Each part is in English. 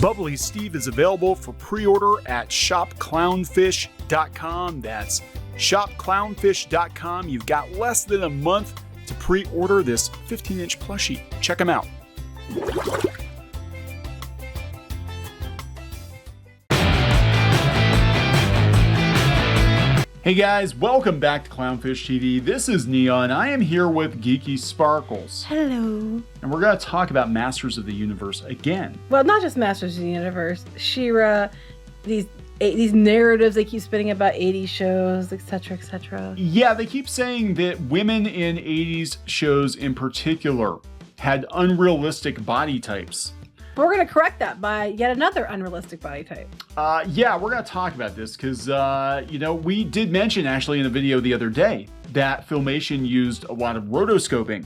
Bubbly Steve is available for pre-order at shopclownfish.com. That's shopclownfish.com. You've got less than a month to pre-order this 15-inch plushie. Check them out. Hey guys, welcome back to Clownfish TV. This is Neon. I am here with Geeky Sparkles. Hello. And we're going to talk about Masters of the Universe again. Well, not just Masters of the Universe. She-Ra, these narratives they keep spinning about 80s shows, etc., etc. Yeah, they keep saying that women in 80s shows in particular had unrealistic body types. But we're going to correct that by yet another unrealistic body type. Yeah, we're going to talk about this because, we did mention actually in a video the other day that Filmation used a lot of rotoscoping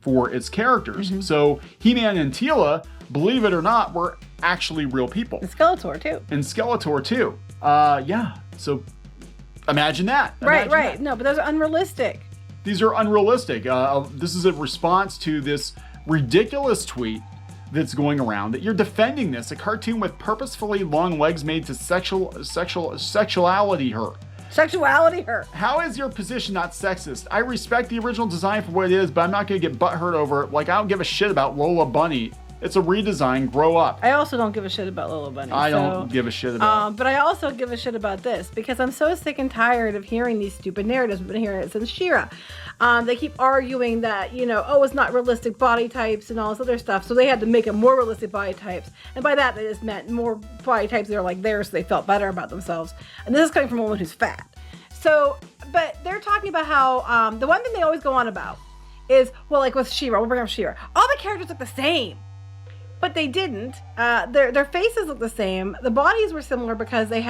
for its characters. Mm-hmm. So He-Man and Teela, believe it or not, were actually real people. And Skeletor too. Yeah, so imagine that. Right. No, but those are unrealistic. These are unrealistic. This is a response to this ridiculous tweet that's going around that you're defending this, a cartoon with purposefully long legs made to sexuality her. Sexuality her. How is your position not sexist? I respect the original design for what it is, but I'm not going to get butthurt over it. Like, I don't give a shit about Lola Bunny. It's a redesign. Grow up. I also don't give a shit about Lola Bunny. I don't give a shit about it. But I also give a shit about this because I'm so sick and tired of hearing these stupid narratives. We've been hearing it since She-Ra. They keep arguing that, it's not realistic body types and all this other stuff. So they had to make it more realistic body types. And by that, they just meant more body types that are like theirs so they felt better about themselves. And this is coming from a woman who's fat. So, but they're talking about how, the one thing they always go on about is, well, like with She-Ra, we'll bring up She-Ra. All the characters look the same. But they didn't. Their faces look the same. The bodies were similar because they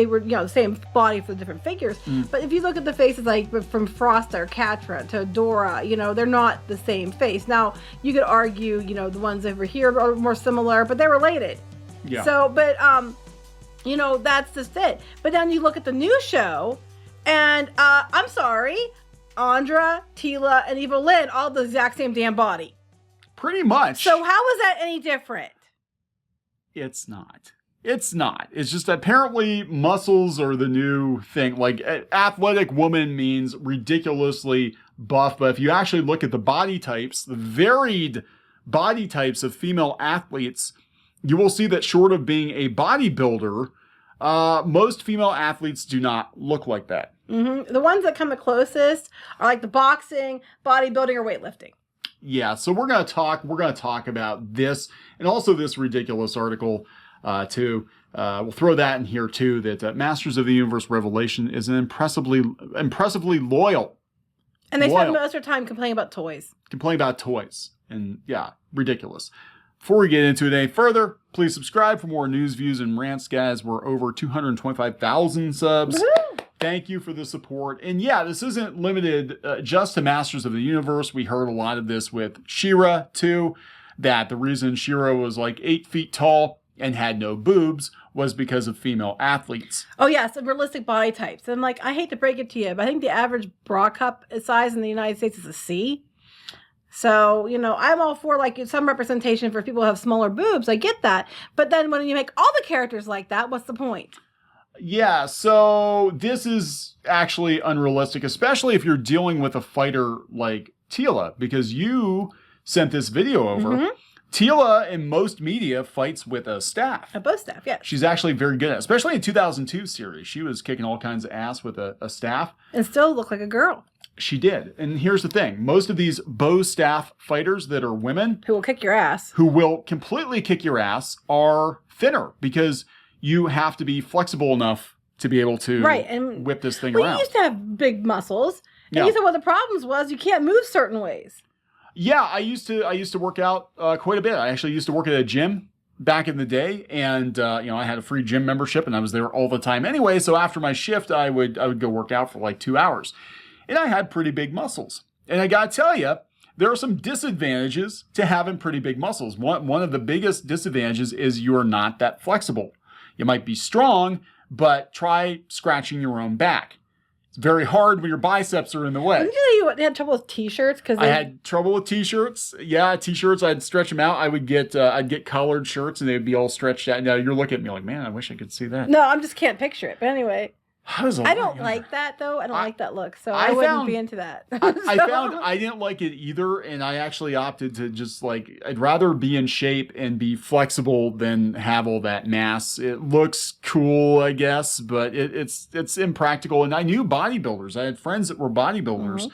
were the same body for the different figures. Mm. But if you look at the faces like from Frosta or Catra to Dora, they're not the same face. Now you could argue, the ones over here are more similar, but they're related. Yeah. So, but that's just it. But then you look at the new show, and I'm sorry, Andra, Teela, and Evelyn all the exact same damn body. Pretty much. So how is that any different? It's not. It's just apparently muscles are the new thing. Like, athletic woman means ridiculously buff. But if you actually look at the body types, the varied body types of female athletes, you will see that short of being a bodybuilder, most female athletes do not look like that. Mm-hmm. The ones that come the closest are like the boxing, bodybuilding, or weightlifting. Yeah, so we're going to talk about this and also this ridiculous article too. We'll throw that in here too, that Masters of the Universe Revelation is an impressively loyal. And they spend most of their time complaining about toys. And yeah, ridiculous. Before we get into it any further, please subscribe for more news, views, and rants, guys. We're over 225,000 subs. Woo-hoo! Thank you for the support. And yeah, this isn't limited just to Masters of the Universe. We heard a lot of this with She-Ra too, that the reason She-Ra was like 8 feet tall and had no boobs was because of female athletes. Oh yeah, some realistic body types. And I hate to break it to you, but I think the average bra cup size in the United States is a C. So, I'm all for some representation for people who have smaller boobs. I get that. But then when you make all the characters like that, what's the point? Yeah, so this is actually unrealistic, especially if you're dealing with a fighter like Teela, because you sent this video over. Mm-hmm. Teela in most media fights with a staff. A bow staff, yeah. She's actually very good at it, especially in 2002 series. She was kicking all kinds of ass with a staff. And still look like a girl. She did. And here's the thing. Most of these bow staff fighters that are women. Who will kick your ass. Who will completely kick your ass are thinner because you have to be flexible enough to be able to whip this thing around. You used to have big muscles. And you said one of the problems was you can't move certain ways. Yeah, I used to work out quite a bit. I actually used to work at a gym back in the day, and I had a free gym membership, and I was there all the time anyway. So after my shift, I would go work out for like 2 hours, and I had pretty big muscles. And I gotta tell you, there are some disadvantages to having pretty big muscles. One of the biggest disadvantages is you are not that flexible. You might be strong, but try scratching your own back. It's very hard when your biceps are in the way. Didn't you had trouble with t-shirts? I had trouble with t-shirts. Yeah, t-shirts, I'd stretch them out. I'd get collared shirts and they'd be all stretched out. Now you're looking at me like, man, I wish I could see that. No, I just can't picture it. But anyway. I don't younger. Like that though. I don't like that look, so I wouldn't be into that. I found I didn't like it either, and I actually opted to just I'd rather be in shape and be flexible than have all that mass. It looks cool, I guess, but it's impractical. And I knew bodybuilders. I had friends that were bodybuilders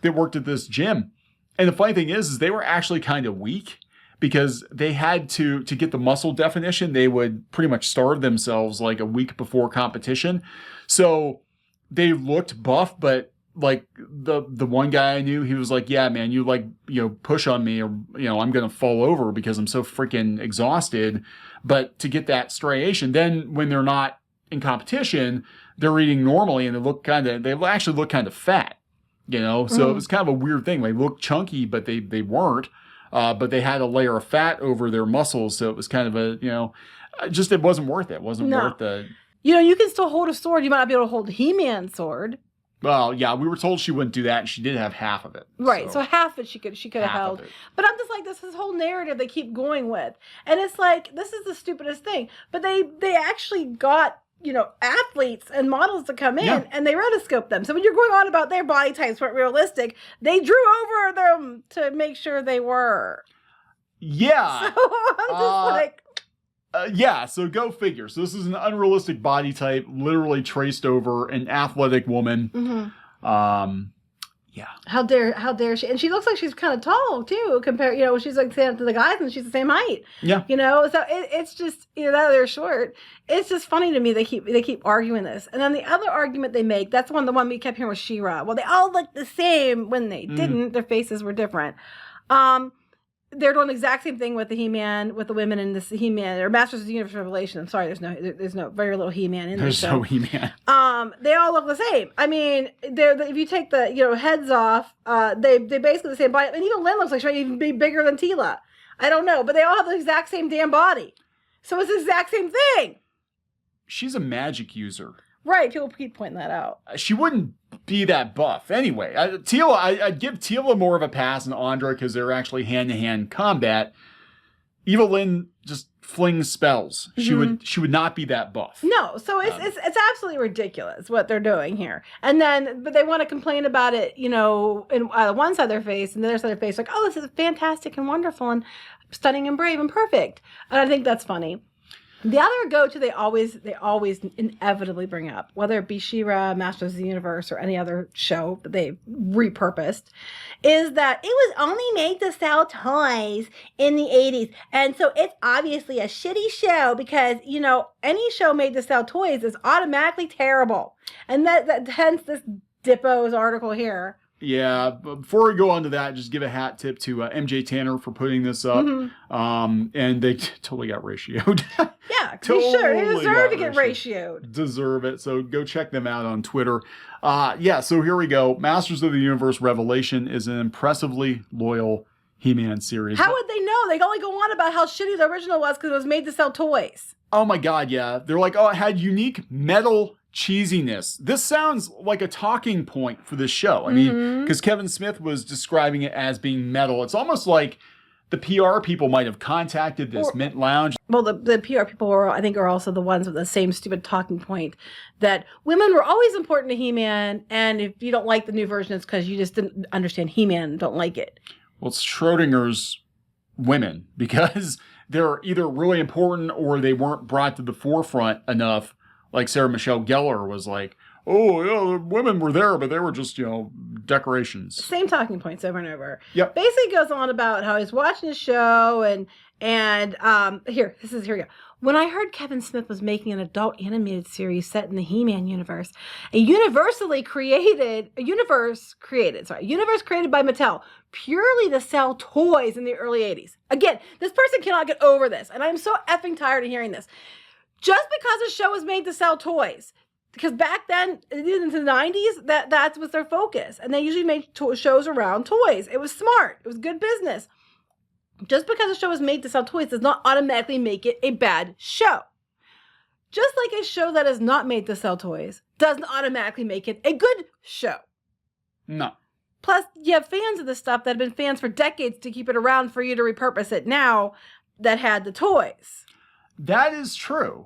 that worked at this gym, and the funny thing is they were actually kind of weak. Because they had to get the muscle definition, they would pretty much starve themselves like a week before competition. So they looked buff, but like the one guy I knew, he was like, yeah, man, you push on me or, I'm going to fall over because I'm so freaking exhausted. But to get that striation, then when they're not in competition, they're eating normally and they actually look kind of fat, So it was kind of a weird thing. They looked chunky, but they weren't. But they had a layer of fat over their muscles, so it was kind of it wasn't worth it. It wasn't worth the... you can still hold a sword. You might not be able to hold a He-Man sword. Well, yeah, we were told she wouldn't do that, and she did have half of it. Right, so half of it she could have held. But I'm just like, this whole narrative they keep going with. And it's like, this is the stupidest thing. But they actually got... athletes and models to come in and they rotoscope them. So when you're going on about their body types weren't realistic, they drew over them to make sure they were. Yeah. So I'm just so go figure. So this is an unrealistic body type, literally traced over an athletic woman. Yeah. How dare she? And she looks like she's kind of tall too, compared, she's like standing up to the guys and she's the same height. Yeah. So it's just, that they're short. It's just funny to me. They keep arguing this. And then the other argument they make, that's the one we kept hearing with She-Ra. Well, they all look the same when they didn't. Their faces were different. They're doing the exact same thing with the He-Man, with the women in this He-Man, or Masters of the Universe Revelation. I'm sorry, there's no very little He-Man in there. There's no He-Man. They all look the same. I mean, if you take the heads off, they basically the same body. And even Lynn looks like she might even be bigger than Teela. I don't know, but they all have the exact same damn body. So it's the exact same thing. She's a magic user. Right, people keep pointing that out. She wouldn't be that buff. Anyway, Teela, I'd give Teela more of a pass than Andra because they're actually hand-to-hand combat. Evil Lynn just flings spells. She would not be that buff. No, so it's absolutely ridiculous what they're doing here. And then, but they want to complain about it, in one side of their face and the other side of their face, like, oh, this is fantastic and wonderful and stunning and brave and perfect. And I think that's funny. The other go-to they always inevitably bring up, whether it be She-Ra, Masters of the Universe, or any other show that they've repurposed, is that it was only made to sell toys in the 80s. And so it's obviously a shitty show because, any show made to sell toys is automatically terrible. And that hence this Dippo's article here. Yeah, but before we go on to that, just give a hat tip to MJ Tanner for putting this up. And they totally got ratioed. Yeah, totally they deserve to get ratioed. Deserve it. So go check them out on Twitter. So here we go. Masters of the Universe Revelation is an impressively loyal He-Man series. How would they know? They only go on about how shitty the original was because it was made to sell toys. Oh my God, yeah. They're like, oh, it had unique metal cheesiness. This sounds like a talking point for this show. I mean, because Kevin Smith was describing it as being metal. It's almost like the PR people might have contacted this Mint Lounge. Well, the PR people are also the ones with the same stupid talking point that women were always important to He-Man, and if you don't like the new version, it's because you just didn't understand He-Man and don't like it. Well, it's Schrodinger's women, because they're either really important or they weren't brought to the forefront enough. Like Sarah Michelle Gellar was like, oh, yeah, the women were there, but they were just, decorations. Same talking points over and over. Yep. Basically goes on about how he's watching the show and here we go. When I heard Kevin Smith was making an adult animated series set in the He-Man universe, a universe created by Mattel purely to sell toys in the early 80s. Again, this person cannot get over this, and I'm so effing tired of hearing this. Just because a show was made to sell toys, because back then, in the 90s, that was their focus. And they usually made shows around toys. It was smart. It was good business. Just because a show was made to sell toys does not automatically make it a bad show. Just like a show that is not made to sell toys doesn't automatically make it a good show. No. Plus, you have fans of this stuff that have been fans for decades to keep it around for you to repurpose it now that had the toys. That is true.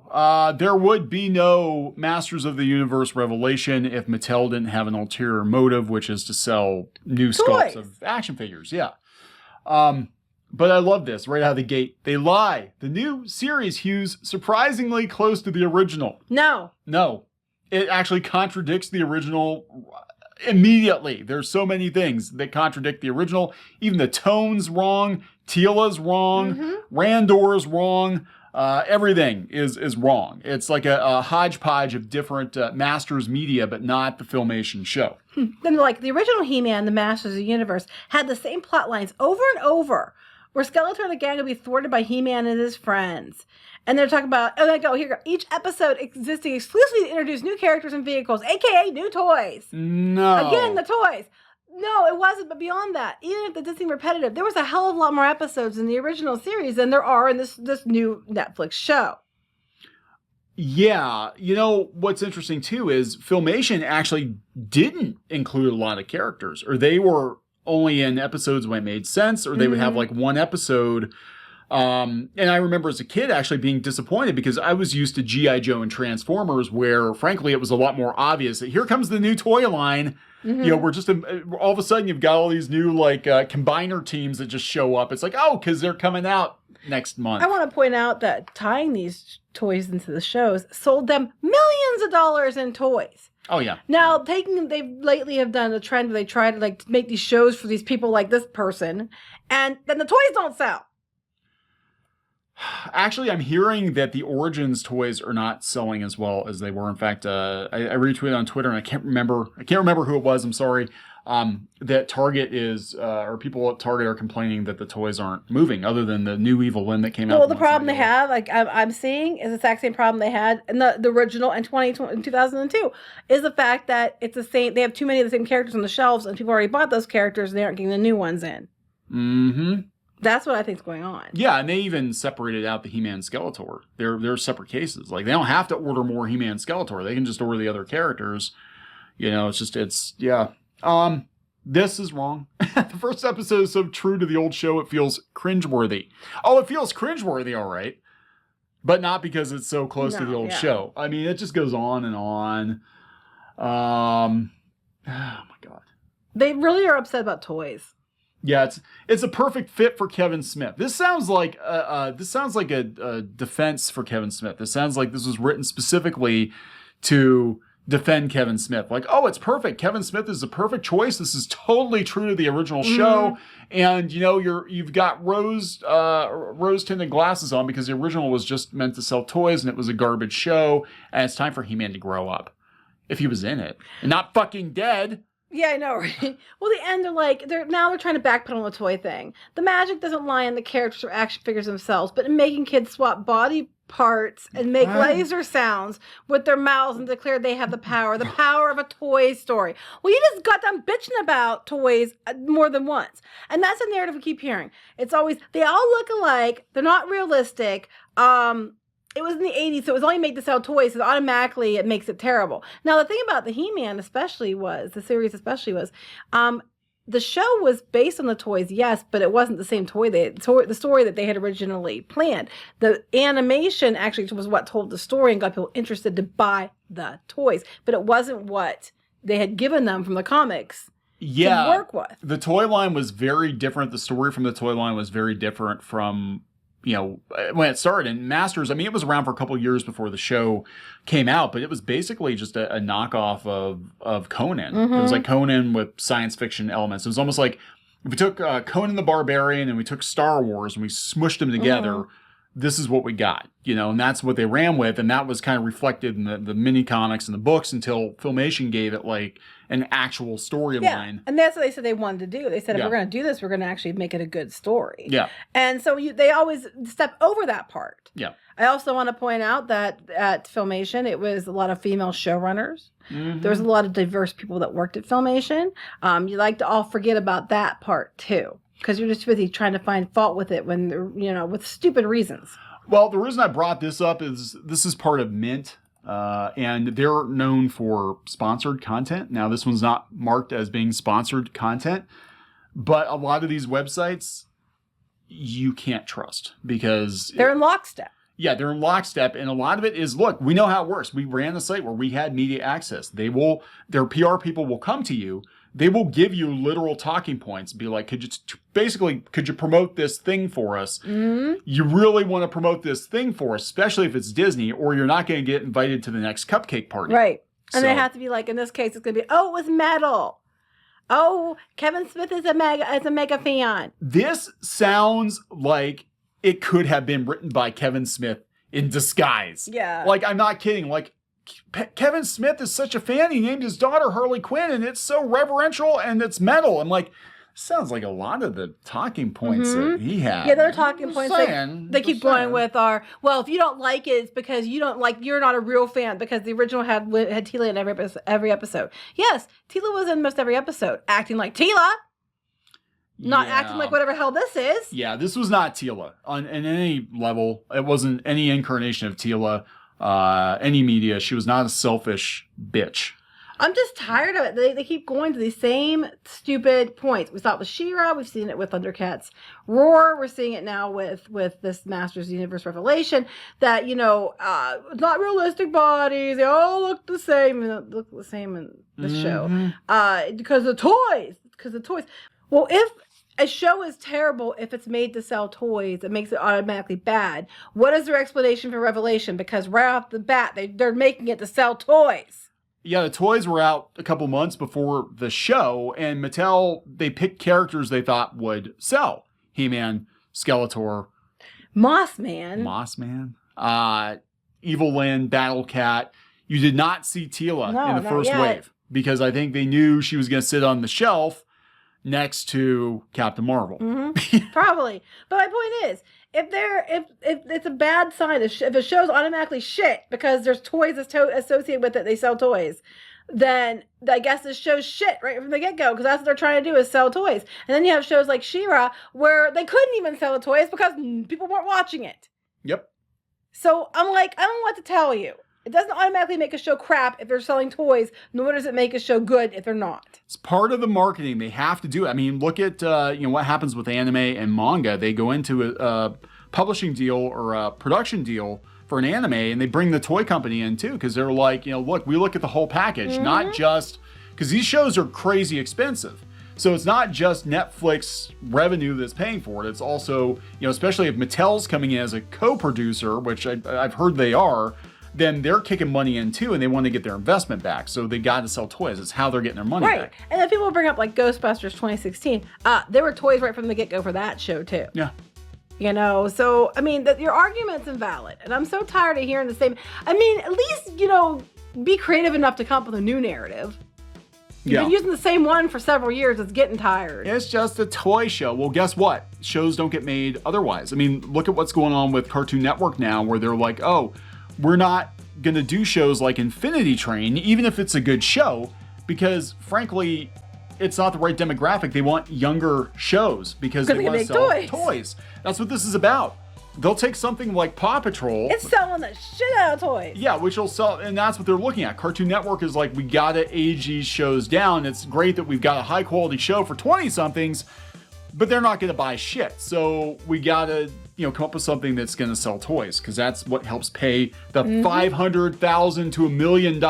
There would be no Masters of the Universe Revelation if Mattel didn't have an ulterior motive, which is to sell new sculpts of action figures. Yeah. But I love this right out of the gate. They lie. The new series hews surprisingly close to the original. No. It actually contradicts the original immediately. There's so many things that contradict the original. Even the tone's wrong. Teela's wrong. Randor's wrong. Everything is wrong. It's like a hodgepodge of different Masters media, but not the Filmation show. Then, like, the original He-Man, the Masters of the Universe, had the same plot lines over and over, where Skeletor and the gang would be thwarted by He-Man and his friends. And they're talking about, here you go, each episode existing exclusively to introduce new characters and vehicles, a.k.a. new toys. No. Again, the toys. No, it wasn't, but beyond that, even if that did seem repetitive, there was a hell of a lot more episodes in the original series than there are in this new Netflix show. Yeah. You know, what's interesting, too, is Filmation actually didn't include a lot of characters, or they were only in episodes when it made sense, or they would have like one episode. And I remember as a kid actually being disappointed because I was used to G.I. Joe and Transformers, where frankly it was a lot more obvious that here comes the new toy line. You know, we're just all of a sudden you've got all these new like combiner teams that just show up. It's like, oh, because they're coming out next month. I want to point out that tying these toys into the shows sold them millions of dollars in toys. Oh yeah. Now they lately have done a trend where they try to like make these shows for these people like this person, and then the toys don't sell. Actually, I'm hearing that the Origins toys are not selling as well as they were. In fact, I retweeted on Twitter, and I can't remember who it was. I'm sorry. That Target is, or people at Target are complaining that the toys aren't moving, other than the new Evil Lyn that came out. Well, the problem they have, like I'm seeing, is the exact same problem they had in the original in 2002, is the fact that it's the same. They have too many of the same characters on the shelves, and people already bought those characters, and they aren't getting the new ones in. Mm-hmm. That's what I think is going on. Yeah, and they even separated out the He-Man Skeletor. They're separate cases. Like, they don't have to order more He-Man Skeletor. They can just order the other characters. You know, yeah. This is wrong. The first episode is so true to the old show, it feels cringeworthy. Oh, it feels cringeworthy, all right. But not because it's so close to the old show. I mean, it just goes on and on. Oh, my God. They really are upset about toys. Yeah, it's a perfect fit for Kevin Smith. This sounds like a defense for Kevin Smith. This sounds like this was written specifically to defend Kevin Smith. Like, oh, it's perfect. Kevin Smith is the perfect choice. This is totally true to the original show. And you know, you've got rose tinted glasses on because the original was just meant to sell toys and it was a garbage show. And it's time for He-Man to grow up, if he was in it and not fucking dead. Yeah, I know, right? Well, the end, they're trying to backpedal on the toy thing. The magic doesn't lie in the characters or action figures themselves, but in making kids swap body parts and make laser sounds with their mouths and declare they have the power of a toy story. Well, you just got done bitching about toys more than once. And that's a narrative we keep hearing. It's always, they all look alike, they're not realistic, it was in the 80s, so it was only made to sell toys, so automatically it makes it terrible. Now, the thing about the He-Man the series especially was, the show was based on the toys, yes, but it wasn't the same the story that they had originally planned. The animation actually was what told the story and got people interested to buy the toys, but it wasn't what they had given them from the comics to work with. The toy line was very different. The story from the toy line was very different from, you know, when it started. And Masters, I mean, it was around for a couple of years before the show came out, but it was basically just a knockoff of Conan. It was like Conan with science fiction elements. It was almost like if we took Conan the Barbarian and we took Star Wars and we smushed them together, this is what we got, you know, and that's what they ran with. And that was kind of reflected in the mini comics and the books until Filmation gave it like an actual storyline. Yeah, and that's what they said they wanted to do. They said, if we're going to do this, we're going to actually make it a good story. Yeah. And so they always step over that part. Yeah. I also want to point out that at Filmation, it was a lot of female showrunners. There was a lot of diverse people that worked at Filmation. You like to all forget about that part too, because you're just busy trying to find fault with it when, you know, with stupid reasons. Well, the reason I brought this up is this is part of Mint, and they're known for sponsored content. Now, this one's not marked as being sponsored content, but a lot of these websites you can't trust because they're in lockstep. Yeah, they're in lockstep, and a lot of it is, look, we know how it works. We ran a site where we had media access. Their PR people will come to you. They will give you literal talking points, be like, could you promote this thing for us? Mm-hmm. You really want to promote this thing for us, especially if it's Disney, or you're not going to get invited to the next cupcake party. Right. And they have to be like, in this case, it's going to be, oh, it was metal. Oh, Kevin Smith is a mega fan. This sounds like it could have been written by Kevin Smith in disguise. Yeah. Like, I'm not kidding. Like, Kevin Smith is such a fan. He named his daughter Harley Quinn, and it's so reverential and it's metal. I'm like, sounds like a lot of the talking points that he had. Yeah, they're talking points they keep going with are, well, if you don't like it, it's because you're not a real fan, because the original had Teela in every episode. Yes, Teela was in most every episode, acting like Teela. Not acting like whatever hell this is. Yeah, this was not Teela on any level. It wasn't any incarnation of Teela, any media. She was not a selfish bitch. I'm just tired of it. They keep going to these same stupid points. We saw it with She-Ra. We've seen it with Thundercats Roar. We're seeing it now with this Masters Universe Revelation that, not realistic bodies. They all look the same. They look the same in the show. Because of toys. Well, if a show is terrible if it's made to sell toys, it makes it automatically bad. What is their explanation for Revelation? Because right off the bat, they're making it to sell toys. Yeah, the toys were out a couple months before the show, and Mattel, they picked characters they thought would sell. He-Man, Skeletor. Mossman. Evil Lyn, Battle Cat. You did not see Teela in the first wave, because I think they knew she was going to sit on the shelf next to Captain Marvel. Mm-hmm. Probably. But my point is, if it's a bad sign, if a show's automatically shit because there's toys associated with it, they sell toys, then I guess this show's shit right from the get-go, because that's what they're trying to do is sell toys. And then you have shows like She-Ra where they couldn't even sell the toys because people weren't watching it. Yep. So I'm like, I don't know what to tell you. It doesn't automatically make a show crap if they're selling toys, nor does it make a show good if they're not. It's part of the marketing. They have to do it. I mean, look at what happens with anime and manga. They go into a publishing deal or a production deal for an anime, and they bring the toy company in too, because they're like, look, we look at the whole package, not just because these shows are crazy expensive. So it's not just Netflix revenue that's paying for it. It's also, especially if Mattel's coming in as a co-producer, which I've heard they are, then they're kicking money in too, and they want to get their investment back. So they got to sell toys. It's how they're getting their money back. Right. And then people bring up like Ghostbusters 2016. There were toys right from the get-go for that show too. Yeah. So, I mean, your argument's invalid. And I'm so tired of hearing the same. I mean, at least, be creative enough to come up with a new narrative. You've been using the same one for several years. It's getting tired. It's just a toy show. Well, guess what? Shows don't get made otherwise. I mean, look at what's going on with Cartoon Network now, where they're like, oh, we're not going to do shows like Infinity Train, even if it's a good show, because frankly, it's not the right demographic. They want younger shows because they want to sell toys. That's what this is about. They'll take something like Paw Patrol. It's selling the shit out of toys. Yeah, which will sell, and that's what they're looking at. Cartoon Network is like, we got to age these shows down. It's great that we've got a high quality show for 20-somethings, but they're not going to buy shit. So we got to come up with something that's going to sell toys, because that's what helps pay the $500,000 to $1 million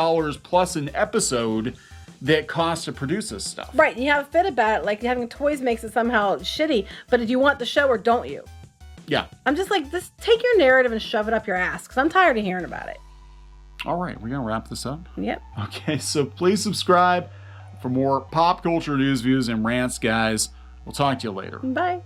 plus an episode that costs to produce this stuff. Right, you have a fit about it, like having toys makes it somehow shitty, but do you want the show or don't you? Yeah. I'm just like, just take your narrative and shove it up your ass, because I'm tired of hearing about it. All right, we're going to wrap this up? Yep. Okay, so please subscribe for more pop culture news, views, and rants, guys. We'll talk to you later. Bye.